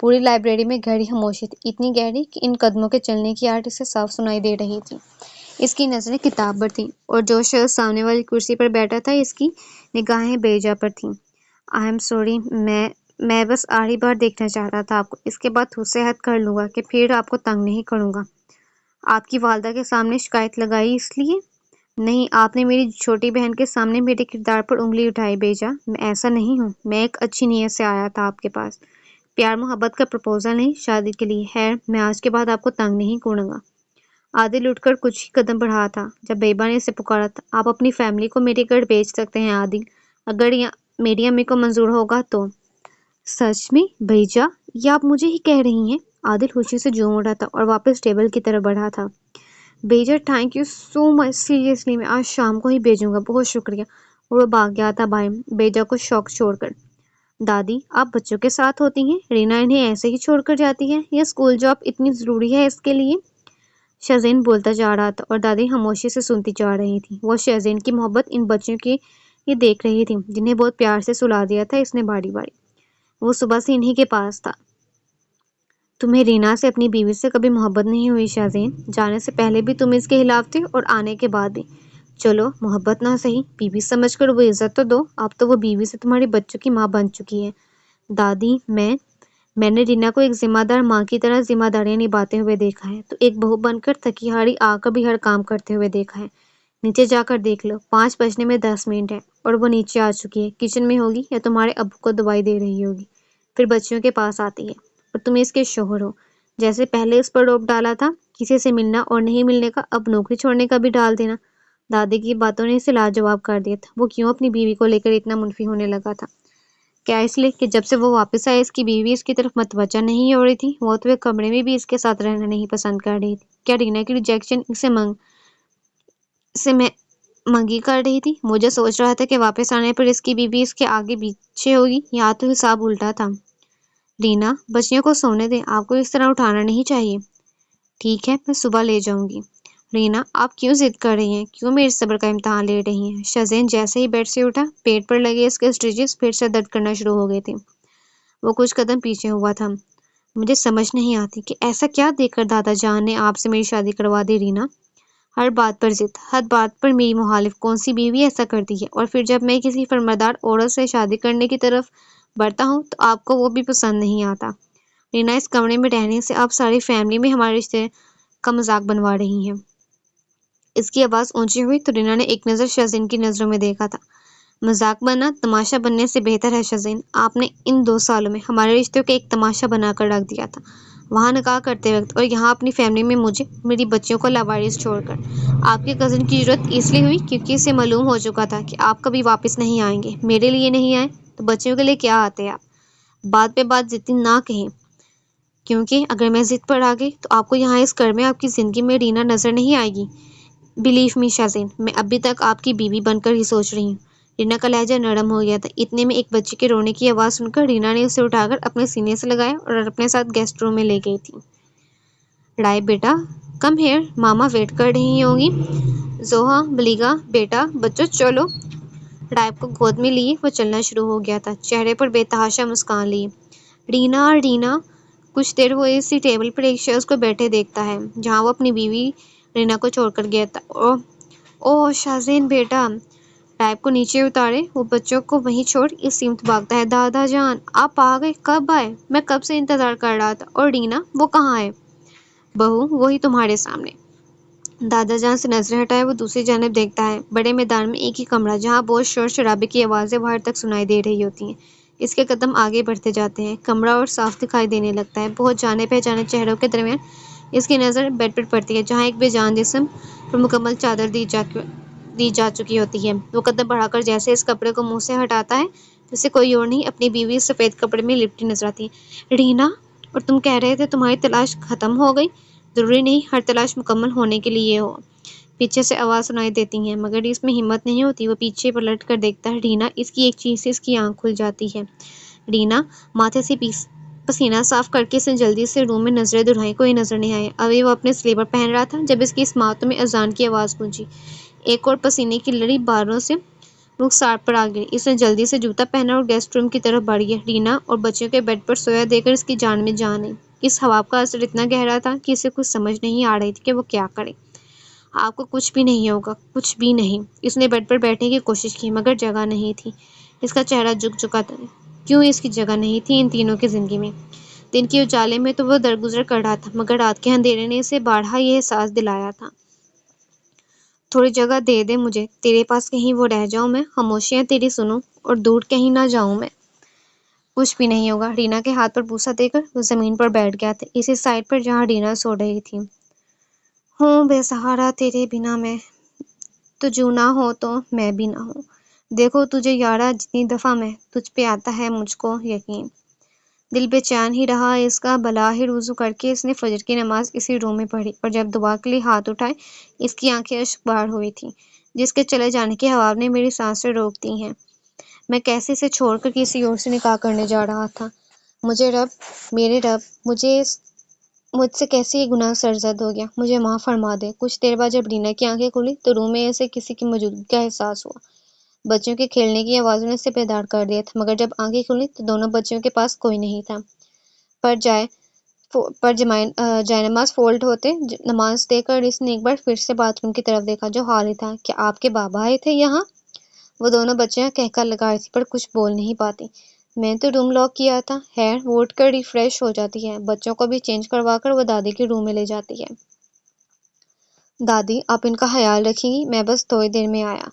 پوری لائبریری میں گہری خاموشی تھی، اتنی گہری کہ ان قدموں کے چلنے کی آہٹ اسے صاف سنائی دے رہی تھی۔ اس کی نظریں کتاب پر تھیں اور جو شخص سامنے والی کرسی پر بیٹھا تھا اس کی نگاہیں بیجا پر تھیں۔ آئی ایم سوری، میں بس آخری بار دیکھنا چاہتا تھا آپ کو، اس کے بعد خود سے عہد کر لوں گا کہ پھر آپ کو تنگ نہیں کروں گا۔ آپ کی والدہ کے سامنے شکایت لگائی اس لیے؟ نہیں، آپ نے میری چھوٹی بہن کے سامنے میرے کردار پر انگلی اٹھائی بیجا۔ میں ایسا نہیں ہوں، میں ایک اچھی نیت سے آیا تھا آپ کے پاس، پیار محبت کا پرپوزل نہیں، شادی کے لیے۔ خیر، میں آج کے بعد آپ کو تنگ نہیں کروں گا۔ عادل اٹھ کر کچھ ہی قدم بڑھا تھا جب بیبا نے اسے پکارا تھا۔ آپ اپنی فیملی کو میرے گھر بھیج سکتے ہیں عادل، اگر میری امی کو منظور ہوگا تو۔ سچ میں بیجا، یہ آپ مجھے ہی کہہ رہی ہیں؟ عادل خوشی سے جھوم اٹھا تھا اور واپس ٹیبل کی طرف بڑھا تھا۔ بیجا، thank you so much, seriously میں آج شام کو ہی بھیجوں گا، بہت شکریہ۔ اور وہ بھاگ گیا تھا باہر، بیجا کو شوق چھوڑ کر۔ دادی، آپ بچوں کے ساتھ ہوتی ہیں، رینا انہیں ایسے ہی چھوڑ کر جاتی ہے، یہ اسکول جاب اتنی ضروری ہے اس کے لیے؟ شزین بولتا جا رہا تھا اور دادی خاموشی سے سنتی جا رہی تھی۔ وہ شزین کی محبت ان بچوں کی یہ دیکھ رہی تھی جنہیں بہت پیار سے سلا دیا تھا اس نے باری باری۔ وہ صبح سے انہی کے پاس تھا۔ تمہیں رینا سے اپنی بیوی سے کبھی محبت نہیں ہوئی شزین؟ جانے سے پہلے بھی تم اس کے خلاف تھے اور آنے کے بعد بھی۔ چلو محبت نہ صحیح، بیوی سمجھ کر وہ عزت تو دو، اب تو وہ بیوی سے تمہارے بچوں کی ماں بن چکی ہے۔ دادی، میں نے رینا کو ایک ذمہ دار ماں کی طرح ذمہ داریاں نبھاتے ہوئے دیکھا ہے، تو ایک بہو بن کر تھکی ہاری آ کر بھی ہر کام کرتے ہوئے دیکھا ہے۔ نیچے جا کر دیکھ لو، 5 بجنے میں 10 منٹ ہے اور وہ نیچے آ چکی ہے، کچن میں ہوگی یا تمہارے ابو کو دوائی دے رہی ہوگی، پھر بچیوں کے پاس آتی ہے، اور تم اس کے شوہر ہو۔ جیسے پہلے اس پر روپ ڈالا تھا کسی سے ملنا اور نہیں ملنے کا، اب نوکری چھوڑنے کا بھی ڈال دینا۔ دادی کی باتوں نے اسے لاجواب کر دیا تھا۔ وہ کیوں اپنی بیوی کو لے کر اتنا منفی ہونے لگا تھا؟ کیا اس لیے کہ جب سے وہ واپس آئے اس کی بیوی اس کی طرف متوجہ نہیں ہو رہی تھی؟ وہ تو ایک کمرے میں بھی اس کے ساتھ رہنا نہیں پسند کر رہی تھی۔ کیا رینا کی ریجیکشن اسے منگی کر رہی تھی؟ مجھے سوچ رہا تھا کہ واپس آنے پر اس کی بیوی اس کے آگے پیچھے ہوگی، یا تو حساب الٹا تھا۔ رینا، بچیوں کو سونے دیں، آپ کو اس طرح اٹھانا نہیں چاہیے۔ ٹھیک ہے، میں صبح لے جاؤں گی۔ رینا، آپ کیوں ضد کر رہی ہیں؟ کیوں میرے صبر کا امتحان لے رہی ہیں؟ شزین جیسے ہی بیڈ سے اٹھا، پیٹ پر لگے اس کے اسٹریچز پھر سے درد کرنا شروع ہو گئے تھے۔ وہ کچھ قدم پیچھے ہوا تھا۔ مجھے سمجھ نہیں آتی کہ ایسا کیا دیکھ کر دادا جان نے آپ سے میری شادی کروا دی رینا۔ ہر بات پر ضد، ہر بات پر میری مخالف، کون سی بیوی ایسا کرتی ہے؟ اور پھر جب میں کسی فرمانبردار عورت سے شادی کرنے کی طرف بڑھتا ہوں تو آپ کو وہ بھی پسند نہیں آتا۔ رینا، اس کمرے میں رہنے سے آپ ساری فیملی میں ہمارے رشتے کا مذاق بنوا رہی ہیں۔ اس کی آواز اونچی ہوئی تو رینا نے ایک نظر شزین کی نظروں میں دیکھا تھا۔ مذاق بننا تماشا بننے سے بہتر ہے شزین، آپ نے ان 2 سالوں میں ہمارے رشتوں کو ایک تماشا بنا کر رکھ دیا تھا، وہاں نکاح کرتے وقت اور یہاں اپنی فیملی میں مجھے، میری بچیوں کو لاوارث چھوڑ کر۔ آپ کے کزن کی ضرورت اس لیے ہوئی کیونکہ اسے معلوم ہو چکا تھا کہ آپ کبھی واپس نہیں آئیں گے۔ میرے لیے نہیں آئے تو بچیوں کے لیے کیا آتے آپ؟ بات پہ بات ضدی نہ کہیں، کیونکہ اگر میں ضد پر آ گئی تو آپ کو یہاں اس گھر میں آپ کی زندگی میں رینا نظر نہیں آئے گی۔ بلیو می شزین، میں ابھی تک آپ کی بیوی بن کر ہی سوچ رہی ہوں۔ رینا کا لہجہ نرم ہو گیا تھا۔ اتنے میں ایک بچے کے رونے کی آواز سن کر رینا نے اسے اٹھا کر اپنے سینے سے لگایا اور اپنے ساتھ گیسٹ روم میں لے گئی تھی۔ رائے بیٹا، کم ہیئر، ماما ویٹ کر رہی ہوں گی۔ زوہا، بلیگا، بیٹا، بچوں چلو۔ رائب کو گود میں لیے وہ چلنا شروع ہو گیا تھا، چہرے پر بے تحاشا مسکان لیے۔ رینا، رینا۔ کچھ دیر وہ اسی ٹیبل پر ایک شخص کو بیٹھے دیکھتا ہے جہاں وہ اپنی بیوی رینا کو چھوڑ کر گیا تھا۔ اوہ شزین بیٹا۔ رائب کو نیچے اتارے وہ بچوں کو وہیں چھوڑ اس سمت بھاگتا ہے۔ دادا جان، آپ آ گئے، کب آئے؟ میں کب سے انتظار کر رہا تھا۔ اور رینا، وہ کہاں ہے؟ بہو، وہی تمہارے سامنے۔ دادا جان سے نظریں ہٹائے وہ دوسری جانب دیکھتا ہے۔ بڑے میدان میں ایک ہی کمرہ جہاں بہت شور شرابے کی آوازیں باہر تک سنائی دے رہی ہوتی ہیں۔ اس کے قدم آگے بڑھتے جاتے ہیں، کمرہ اور صاف دکھائی دینے لگتا ہے۔ بہت جانے پہچانے چہروں کے درمیان اس کی نظر بیڈ پر پڑتی ہے جہاں ایک بے جان جسم پر مکمل چادر دی جا چکی ہوتی ہے۔ وہ قدم بڑھا کر جیسے اس کپڑے کو منہ سے ہٹاتا ہے جیسے کوئی اور نہیں اپنی بیوی سفید کپڑے میں لپٹی نظر آتی ہے۔ رینا، اور تم کہہ رہے تھے تمہاری تلاش ختم ہو گئی؟ ضروری نہیں ہر تلاش مکمل ہونے کے لیے ہو۔ پیچھے سے آواز سنائی دیتی ہے مگر اس میں ہمت نہیں ہوتی۔ وہ پیچھے پلٹ کر دیکھتا ہے۔ رینا، اس کی ایک چیز سے اس کی آنکھ کھل جاتی ہے۔ رینا، ماتھے سے پسینہ صاف کر کے اس نے جلدی سے روم میں نظریں دوڑائیں، کوئی نظر نہیں آیا۔ ابھی وہ اپنے سلیپر پہن رہا تھا جب اس کی سماعتوں میں اذان کی آواز گونجی۔ ایک اور پسینے کی لڑی بالوں سے رخسار پر آ گئی۔ اس نے جلدی سے جوتا پہنا اور گیسٹ روم کی طرف بڑھ گیا۔ رینا اور بچوں کے بیڈ پر سویا دیکھ کر اس کی جان میں جان آئی۔ اس خواب کا اثر اتنا گہرا تھا کہ اسے کچھ سمجھ نہیں آ رہی تھی کہ وہ کیا کرے۔ آپ کو کچھ بھی نہیں ہوگا، کچھ بھی نہیں۔ اس نے بیڈ پر بیٹھنے کی کوشش کی مگر جگہ نہیں تھی۔ اس کا چہرہ جھک چکا تھا۔ کیوں اس کی جگہ نہیں تھی ان تینوں کی زندگی میں؟ دن کے اجالے میں تو وہ درگزر کر رہا تھا مگر رات کے اندھیرے نے اسے بارہا یہ احساس دلایا تھا۔ تھوڑی جگہ دے دے مجھے، تیرے پاس کہیں وہ رہ جاؤں میں، خاموشیاں تیری سنوں اور دور کہیں نہ جاؤں میں۔ کچھ بھی نہیں ہوگا۔ رینا کے ہاتھ پر بوسہ دے کر وہ زمین پر بیٹھ گیا تھا، اسی سائڈ پر جہاں رینا سو رہی تھی۔ ہوں بے سہارا تیرے بنا میں، تو جو نہ ہو تو میں بھی نہ ہوں۔ دیکھو تجھے یارا جتنی دفعہ میں تجھ پہ آتا ہے مجھ کو یقین۔ دل بے چین ہی رہا اس کا، بھلا ہی وضو کر کے اس نے فجر کی نماز اسی روم میں پڑھی اور جب دعا کے لیے ہاتھ اٹھائے اس کی آنکھیں اشک بار ہوئی تھیں۔ جس کے چلے جانے کے خواب نے میری سانسیں روک دی ہیں، میں کیسے اسے چھوڑ کر کسی اور سے نکاح کرنے جا رہا تھا۔ مجھے رب، میرے رب، مجھ سے کیسے یہ گناہ سرزد ہو گیا، مجھے معاف فرما دے۔ کچھ دیر بعد جب رینا کی آنکھیں کھلی تو روم میں اسے کسی کی موجودگی کا احساس ہوا۔ بچوں کے کھیلنے کی آوازوں نے اسے بیدار کر دیا تھا مگر جب آنکھیں کھلی تو دونوں بچوں کے پاس کوئی نہیں تھا۔ جائے نماز فولڈ ہوتے نماز دے کر اس نے ایک بار پھر سے باتھ روم کی طرف دیکھا جو خالی تھا۔ کیا آپ کے بابا آئے تھے یہاں؟ وہ دونوں بچیاں کہکا لگا رہی تھی پر کچھ بول نہیں پاتی۔ میں تو روم لاک کیا تھا۔ خیر وہ اٹھ کر ریفریش ہو جاتی ہے، بچوں کو بھی چینج کروا کر وہ دادی کے روم میں لے جاتی ہے۔ دادی آپ ان کا خیال رکھیں گی، میں بس تھوڑی دیر میں آیا۔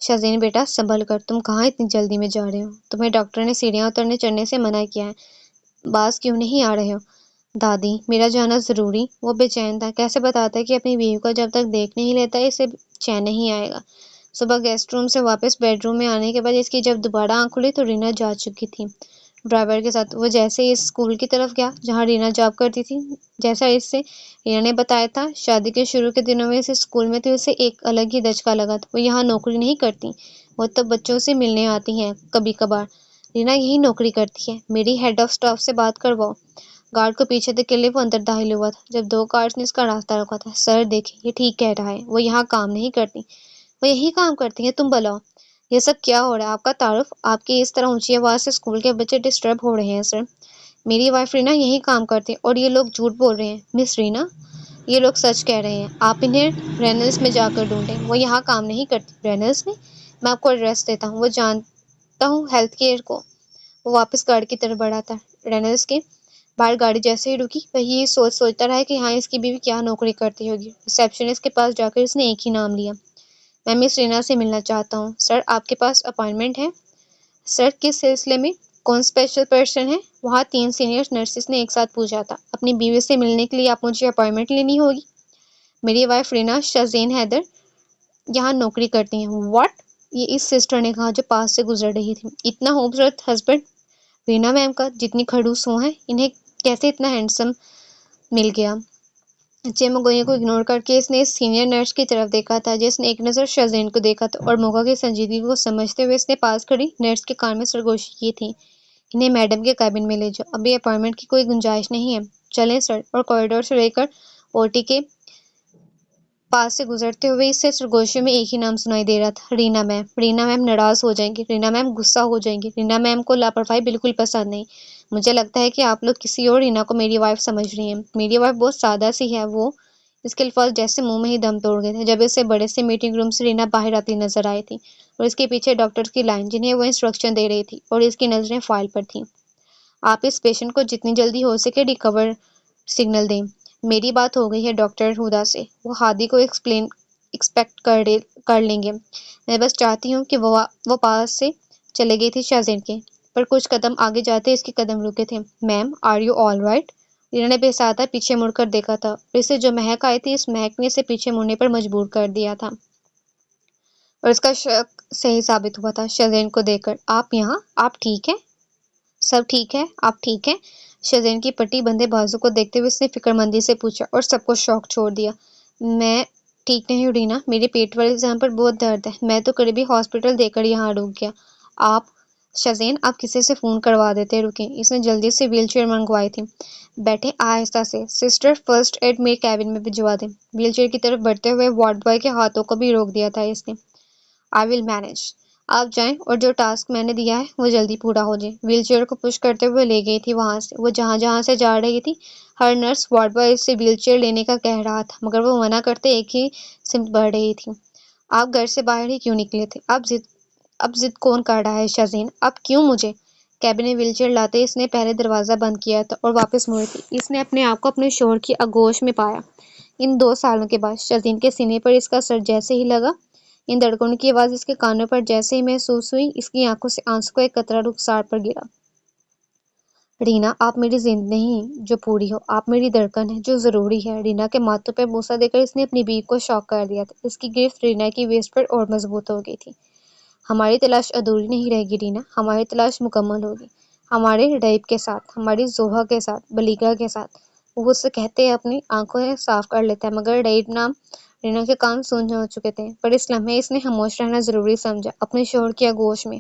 شزین بیٹا سنبھل کر، تم کہاں اتنی جلدی میں جا رہے ہو؟ تمہیں ڈاکٹر نے سیڑھیاں اترنے چڑھنے سے منع کیا ہے، باز کیوں نہیں آ رہے ہو؟ دادی میرا جانا ضروری۔ وہ بے چین تھا، کیسے بتاتا کہ اپنی بیوی کو جب تک دیکھ نہیں لیتا اسے چین نہیں آئے گا۔ صبح گیسٹ روم سے واپس بیڈ روم میں آنے کے بعد اس کی جب دوبارہ آنکھ کھلی تو رینا جا چکی تھی ڈرائیور کے ساتھ۔ وہ جیسے ہی اس اسکول کی طرف گیا جہاں رینا جاب کرتی تھی، جیسا اس سے رینا نے بتایا تھا، شادی کے شروع کے دنوں میں اس اسکول میں تو اسے ایک الگ ہی دھچکا لگا تھا۔ وہ یہاں نوکری نہیں کرتی، وہ تو بچوں سے ملنے آتی ہیں کبھی کبھار۔ رینا یہی نوکری کرتی ہے، میری ہیڈ آف اسٹاف سے بات کرواؤ۔ گارڈ کو پیچھے دیکھ کے لیے وہ اندر داخل ہوا تھا جب دو گارڈز نے اس کا راستہ روکا تھا۔ سر دیکھیں یہ ٹھیک کہہ رہا ہے، وہ یہاں کام نہیں کرتی۔ وہ یہی کام کرتی ہیں، تم بلاؤ۔ یہ سب کیا ہو رہا ہے؟ آپ کا تعارف؟ آپ کی اس طرح اونچی آواز سے اسکول کے بچے ڈسٹرب ہو رہے ہیں سر۔ میری وائف رینا یہی کام کرتی ہے اور یہ لوگ جھوٹ بول رہے ہیں مس رینا، یہ لوگ سچ کہہ رہے ہیں۔ آپ انہیں رینلز میں جا کر ڈھونڈیں، وہ یہاں کام نہیں کرتی۔ رینلز میں آپ کو ایڈریس دیتا ہوں، وہ جانتا ہوں ہیلتھ کیئر کو۔ وہ واپس گاڑی کی طرف بڑھا تھا۔ رینلز کے باہر گاڑی جیسے ہی رکی وہی یہ سوچتا رہا کہ یہاں اس کی بیوی کیا نوکری کرتی ہوگی۔ ریسیپشنسٹ کے پاس جا کر اس نے ایک ہی نام لیا، میں مس رینا سے ملنا چاہتا ہوں۔ سر آپ کے پاس اپائنٹمنٹ ہے؟ سر کس سلسلے میں؟ کون اسپیشل پرسن ہے؟ وہاں 3 سینئر نرسز نے ایک ساتھ پوچھا تھا۔ اپنی بیوی سے ملنے کے لیے آپ مجھے اپائنٹمنٹ لینی ہوگی۔ میری وائف رینا شزین حیدر یہاں نوکری کرتی ہیں۔ واٹ؟ یہ اس سسٹر نے کہا جو پاس سے گزر رہی تھی۔ اتنا خوبصورت ہسبینڈ رینا میم کا، جتنی کھڑوس وہ ہیں، انہیں کیسے اتنا ہینڈسم مل گیا؟ چیمگوئیں کو اگنور کر کے اس نے اس سینئر نرس کی طرف دیکھا تھا جس نے ایک نظر شزین کو دیکھا تھا اور موقع کی سنجیدگی کو سمجھتے ہوئے اس نے پاس کھڑی نرس کے کان میں سرگوشی کی تھی، انہیں میڈم کے کیبن میں لے جاؤ، ابھی اپائنٹمنٹ کی کوئی گنجائش نہیں ہے۔ چلیں سر۔ اور کوریڈور سے لے کر او ٹی کے پاس سے گزرتے ہوئے اس سے سرگوشیوں میں ایک ہی نام سنائی دے رہا تھا، رینا میم۔ رینا میم ناراض ہو جائیں گی، رینا میم غصہ ہو جائیں گی، رینا میم کو لاپرواہی بالکل پسند نہیں۔ مجھے لگتا ہے کہ آپ لوگ کسی اور رینا کو میری وائف سمجھ رہی ہیں، میری وائف بہت سادہ سی ہے۔ وہ اس کے الفاظ جیسے منہ میں ہی دم توڑ گئے تھے جب اس سے بڑے سے میٹنگ روم سے رینا باہر آتی نظر آئی تھی اور اس کے پیچھے ڈاکٹر کی لائن جنہیں وہ انسٹرکشن دے رہی تھی اور اس کی نظریں فائل پر تھیں۔ آپ اس پیشنٹ کو جتنی جلدی ہو سکے ریکور سگنل دیں۔ میری بات ہو گئی ہے ڈاکٹر ہدا سے، وہ ہادی کو ایکسپیکٹ کر لیں گے۔ میں بس چاہتی ہوں کہ وہ پاس سے چلے گئی تھی شازین کے، پر کچھ قدم آگے جاتے اس کے قدم رکے تھے۔ Ma'am are you all right? Reena نے بے سادہ پیچھے مڑ کر دیکھا تھا اور اسے جو مہک آئی تھی اس مہک نے اسے پیچھے مڑنے پر مجبور کر دیا تھا اور اس کا شک صحیح ثابت ہوا تھا شازین کو دیکھ کر۔ آپ یہاں؟ آپ ٹھیک ہیں؟ سب ٹھیک ہے؟ آپ ٹھیک ہیں؟ شازین کی پٹی بندھے بازو کو دیکھتے ہوئے اس نے فکر مندی سے پوچھا اور سب کو شوق چھوڑ دیا۔ میں ٹھیک نہیں ہوں رینا، میرے پیٹ والے جہاں پر بہت درد ہے، میں تو قریبی ہاسپٹل دے کر یہاں رک گیا۔ آپ شازین آپ کسی سے فون کروا دیتے، رکیں۔ اس نے جلدی سے ویل چیئر منگوائی تھی۔ بیٹھے آہستہ سے۔ سسٹر فرسٹ ایڈ میرے کیبن میں بھجوا دیں۔ ویل چیئر کی طرف بڑھتے ہوئے وارڈ بوائے کے ہاتھوں کو بھی روک دیا تھا اس نے۔ آئی ول مینج۔ آپ جائیں اور جو ٹاسک میں نے دیا ہے وہ جلدی پورا ہو جائے۔ ویل چیئر کو پش کرتے ہوئے لے گئی تھی وہاں سے، وہ جہاں جہاں سے جا رہی تھی ہر نرس وارڈ بوائے سے ویل چیئر لینے کا کہہ رہا تھا، مگر وہ منع کرتے ایک ہی سمت بڑھ رہی تھی۔ آپ گھر سے باہر ہی کیوں نکلے تھے؟ اب ضد کون کر رہا ہے شازین؟ اب کیوں مجھے؟ کیبن میں ویل چیئر لاتے اس نے پہلے دروازہ بند کیا تھا اور واپس مڑی تھی۔ اس نے اپنے آپ کو اپنے شوہر کی آغوش میں پایا۔ ان 2 سالوں کے بعد شازین کے سینے پر اس کا سر جیسے ہی لگا، ان دھڑکنوں کی آواز اس کے کانوں پر جیسے ہی محسوس ہوئی، اس کی آنکھوں سے آنسو کا ایک قطرہ رخسار پر گرا۔ رینا، آپ میری زند نہیں جو پوری ہو، آپ میری دھڑکن ہے جو ضروری ہے۔ رینا کے ماتھوں پہ بوسہ دے کر اس نے اپنی بیوی کو شاک کر دیا تھا۔ اس کی گرفت رینا کی ویسٹ پر اور مضبوط ہو گئی تھی۔ ہماری تلاش ادھوری نہیں رہے گی رینا، ہماری تلاش مکمل ہوگی، ہمارے ریب کے ساتھ، ہماری زوہا کے ساتھ، بلیگا کے ساتھ۔ وہ اس سے کہتے اپنی آنکھیں صاف کر لیتا ہے، مگر ریب نام رینا کے کان سن ہو چکے تھے۔ پر اس لمحے اس نے خاموش رہنا ضروری سمجھا، اپنے شوہر کی آغوش میں۔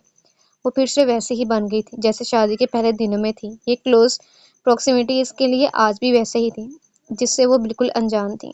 وہ پھر سے ویسے ہی بن گئی تھی جیسے شادی کے پہلے دنوں میں تھی۔ یہ کلوز پروکسیمیٹی اس کے لیے آج بھی ویسے ہی تھی جس سے وہ بالکل انجان تھی۔